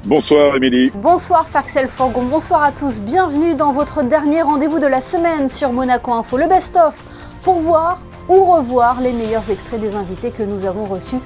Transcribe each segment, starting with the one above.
Bonsoir Émilie. Bonsoir Faxel Forgon, bonsoir à tous. Bienvenue dans votre dernier rendez-vous de la semaine sur Monaco Info, le best-of, pour voir ou revoir les meilleurs extraits des invités que nous avons reçus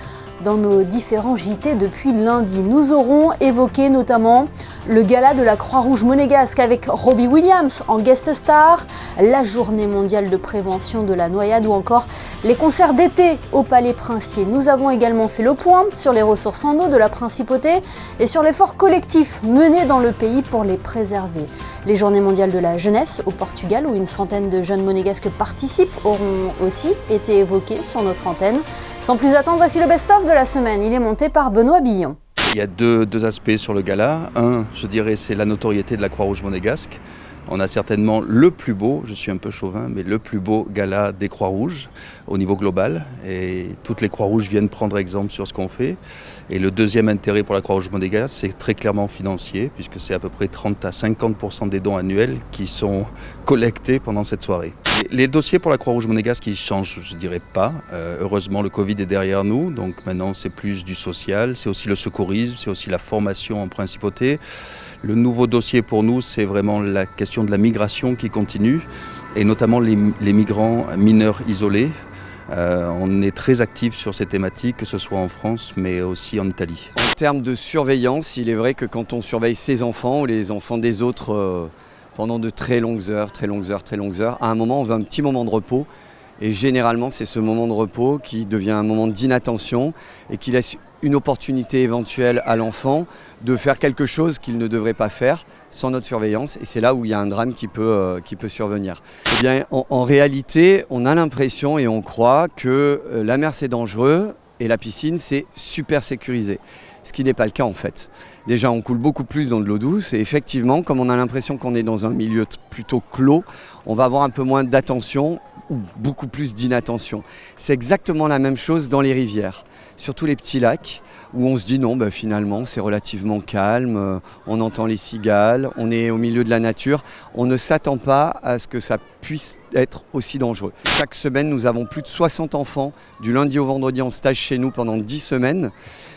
dans nos différents JT depuis lundi. Nous aurons évoqué notamment le gala de la Croix-Rouge monégasque avec Robbie Williams en guest star, la journée mondiale de prévention de la noyade ou encore les concerts d'été au Palais Princier. Nous avons également fait le point sur les ressources en eau de la Principauté et sur l'effort collectif mené dans le pays pour les préserver. Les journées mondiales de la jeunesse au Portugal, où une centaine de jeunes monégasques participent, auront aussi été évoquées sur notre antenne. Sans plus attendre, voici le best-of de la semaine. Il est monté par Benoît Billon. Il y a deux aspects sur le gala. Un, je dirais, c'est la notoriété de la Croix-Rouge monégasque. On a certainement le plus beau, je suis un peu chauvin, mais le plus beau gala des Croix-Rouges au niveau global. Et toutes les Croix-Rouges viennent prendre exemple sur ce qu'on fait. Et le deuxième intérêt pour la Croix-Rouge monégasque, c'est très clairement financier, puisque c'est à peu près 30 à 50% des dons annuels qui sont collectés pendant cette soirée. Les dossiers pour la Croix-Rouge monégasque, ils changent, je dirais pas. Heureusement, le Covid est derrière nous, donc maintenant c'est plus du social, c'est aussi le secourisme, c'est aussi la formation en principauté. Le nouveau dossier pour nous, c'est vraiment la question de la migration qui continue, et notamment les migrants mineurs isolés. On est très actifs sur ces thématiques, que ce soit en France, mais aussi en Italie. En termes de surveillance, il est vrai que quand on surveille ses enfants ou les enfants des autres pendant de très longues heures, à un moment, on veut un petit moment de repos. Et généralement, c'est ce moment de repos qui devient un moment d'inattention et qui laisse une opportunité éventuelle à l'enfant de faire quelque chose qu'il ne devrait pas faire sans notre surveillance. Et c'est là où il y a un drame qui peut survenir. Eh bien, en réalité, on a l'impression et on croit que la mer, c'est dangereux et la piscine, c'est super sécurisé. Ce qui n'est pas le cas en fait. Déjà, on coule beaucoup plus dans de l'eau douce et effectivement, comme on a l'impression qu'on est dans un milieu plutôt clos, on va avoir un peu moins d'attention ou beaucoup plus d'inattention. C'est exactement la même chose dans les rivières, surtout les petits lacs où on se dit non, finalement c'est relativement calme, on entend les cigales, on est au milieu de la nature, on ne s'attend pas à ce que ça puisse être aussi dangereux. Chaque semaine, nous avons plus de 60 enfants du lundi au vendredi en stage chez nous pendant 10 semaines.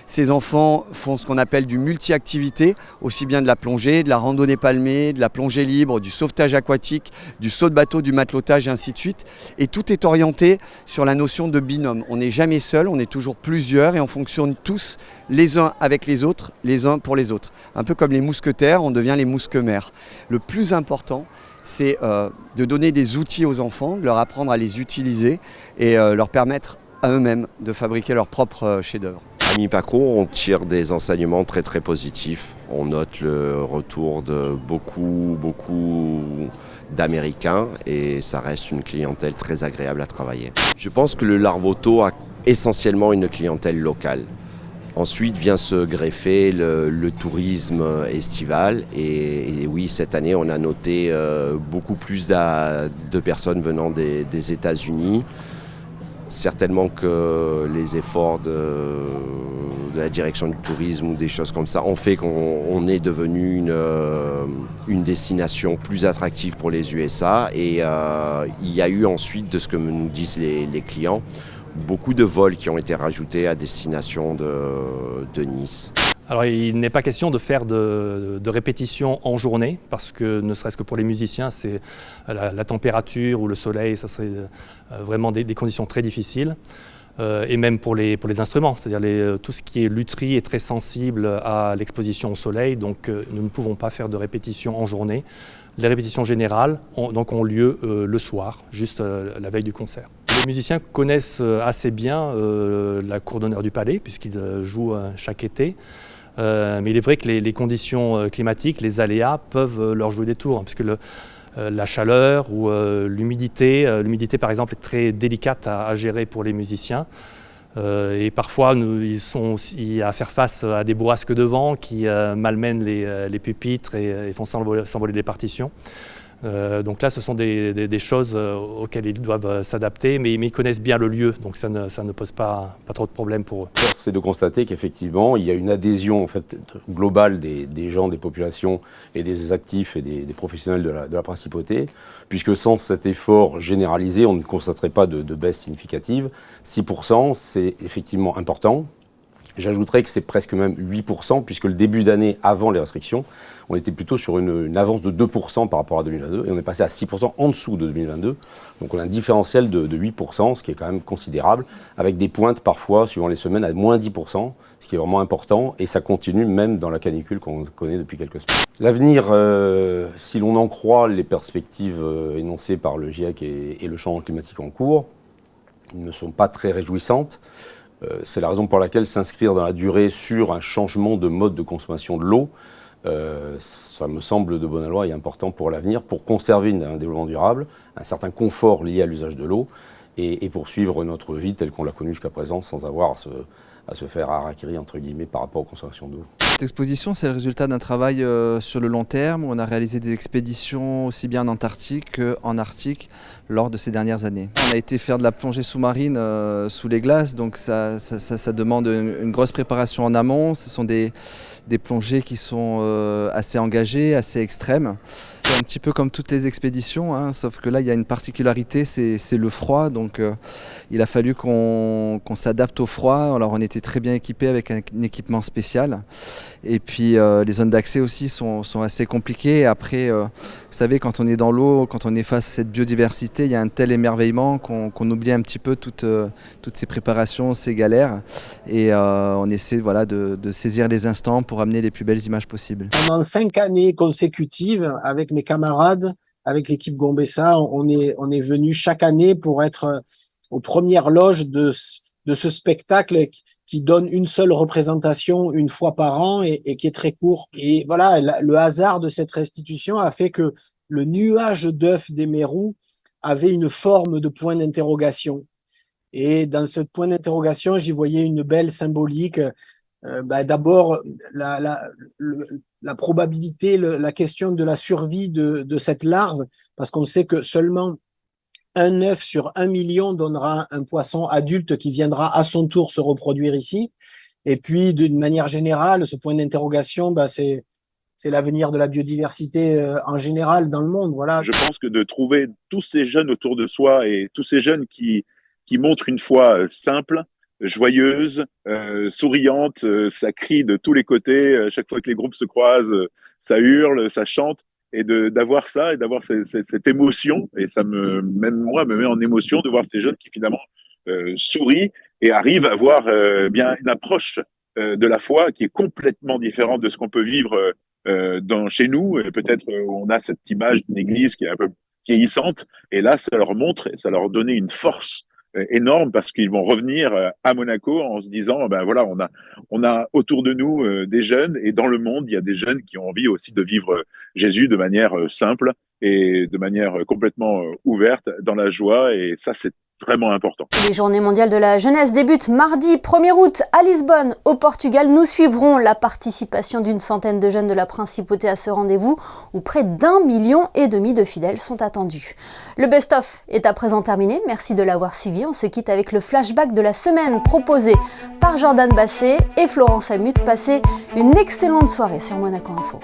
Ces enfants font ce qu'on appelle du multi-activité, aussi bien de la plongée, de la randonnée palmée, de la plongée libre, du sauvetage aquatique, du saut de bateau, du matelotage et ainsi de suite. Et tout est orienté sur la notion de binôme. On n'est jamais seul, on est toujours plusieurs et on fonctionne tous les uns avec les autres, les uns pour les autres. Un peu comme les mousquetaires, on devient les mousquemères. Le plus important, c'est de donner des outils aux enfants, de leur apprendre à les utiliser et leur permettre à eux-mêmes de fabriquer leur propre chef-d'œuvre. À Mi-Paco, on tire des enseignements très très positifs. On note le retour de beaucoup d'Américains et ça reste une clientèle très agréable à travailler. Je pense que le Larvoto a essentiellement une clientèle locale. Ensuite vient se greffer le tourisme estival et oui, cette année on a noté beaucoup plus de personnes venant des États-Unis. Certainement que les efforts de la direction du tourisme ou des choses comme ça ont fait qu'on est devenu une destination plus attractive pour les USA et il y a eu ensuite, de ce que nous disent les clients, beaucoup de vols qui ont été rajoutés à destination de Nice. Alors il n'est pas question de faire de répétitions en journée, parce que ne serait-ce que pour les musiciens, c'est la température ou le soleil, ça serait vraiment des conditions très difficiles. Et même pour les instruments, c'est-à-dire tout ce qui est lutherie est très sensible à l'exposition au soleil, donc nous ne pouvons pas faire de répétitions en journée. Les répétitions générales ont lieu le soir, juste la veille du concert. Les musiciens connaissent assez bien la cour d'honneur du Palais, puisqu'ils jouent chaque été. Mais il est vrai que les conditions climatiques, les aléas peuvent leur jouer des tours, puisque la chaleur ou l'humidité par exemple est très délicate à gérer pour les musiciens. Et parfois ils sont aussi à faire face à des bourrasques de vent qui malmènent les pupitres et font s'envoler les partitions. Donc là, ce sont des choses auxquelles ils doivent s'adapter, mais ils connaissent bien le lieu, donc ça ne pose pas trop de problèmes pour eux. C'est de constater qu'effectivement, il y a une adhésion en fait, globale des gens, des populations et des actifs et des professionnels de la principauté, puisque sans cet effort généralisé, on ne constaterait pas de baisse significative. 6%, c'est effectivement important. J'ajouterais que c'est presque même 8%, puisque le début d'année, avant les restrictions, on était plutôt sur une avance de 2% par rapport à 2022, et on est passé à 6% en dessous de 2022. Donc on a un différentiel de 8%, ce qui est quand même considérable, avec des pointes parfois, suivant les semaines, à moins 10%, ce qui est vraiment important, et ça continue même dans la canicule qu'on connaît depuis quelques semaines. L'avenir, si l'on en croit les perspectives énoncées par le GIEC et le changement climatique en cours, ne sont pas très réjouissantes. C'est la raison pour laquelle s'inscrire dans la durée sur un changement de mode de consommation de l'eau, ça me semble de bonne loi et important pour l'avenir, pour conserver un développement durable, un certain confort lié à l'usage de l'eau et poursuivre notre vie telle qu'on l'a connue jusqu'à présent sans avoir à se faire harakiri entre guillemets par rapport aux consommations d'eau. Cette exposition, c'est le résultat d'un travail sur le long terme où on a réalisé des expéditions aussi bien en Antarctique qu'en Arctique lors de ces dernières années. On a été faire de la plongée sous-marine sous les glaces, donc ça demande une grosse préparation en amont. Ce sont des plongées qui sont assez engagées, assez extrêmes. C'est un petit peu comme toutes les expéditions, hein, sauf que là, il y a une particularité, c'est le froid. Donc il a fallu qu'on s'adapte au froid. Alors on était très bien équipés avec un équipement spécial. Et puis les zones d'accès aussi sont assez compliquées. Après, vous savez, quand on est dans l'eau, quand on est face à cette biodiversité, il y a un tel émerveillement qu'on oublie un petit peu toutes ces préparations, ces galères. Et on essaie de saisir les instants pour amener les plus belles images possibles. Pendant 5 années consécutives, avec mes camarades, avec l'équipe Gombessa, on est venu chaque année pour être aux premières loges de ce spectacle qui donne une seule représentation une fois par an et qui est très court. Et voilà, le hasard de cette restitution a fait que le nuage d'œufs des Mérous avait une forme de point d'interrogation. Et dans ce point d'interrogation, j'y voyais une belle symbolique. D'abord, la probabilité, la question de la survie de cette larve, parce qu'on sait que seulement un œuf sur 1 million donnera un poisson adulte qui viendra à son tour se reproduire ici. Et puis, d'une manière générale, ce point d'interrogation, c'est l'avenir de la biodiversité en général dans le monde. Voilà. Je pense que de trouver tous ces jeunes autour de soi et tous ces jeunes qui montrent une foi simple, joyeuse, souriante, ça crie de tous les côtés. Chaque fois que les groupes se croisent, ça hurle, ça chante. Et d'avoir ça et d'avoir cette émotion, et même moi me met en émotion de voir ces jeunes qui finalement sourient et arrivent à avoir bien une approche de la foi qui est complètement différente de ce qu'on peut vivre chez nous. Et peut-être on a cette image d'une église qui est un peu vieillissante, et là ça leur montre, ça leur donne une force énorme parce qu'ils vont revenir à Monaco en se disant voilà, on a autour de nous des jeunes, et dans le monde il y a des jeunes qui ont envie aussi de vivre Jésus de manière simple et de manière complètement ouverte dans la joie, et ça c'est vraiment important. Les Journées mondiales de la jeunesse débutent mardi 1er août à Lisbonne, au Portugal. Nous suivrons la participation d'une centaine de jeunes de la Principauté à ce rendez-vous où près d'1,5 million de fidèles sont attendus. Le best-of est à présent terminé. Merci de l'avoir suivi. On se quitte avec le flashback de la semaine proposé par Jordan Basset et Florence Amut. Passez une excellente soirée sur Monaco Info.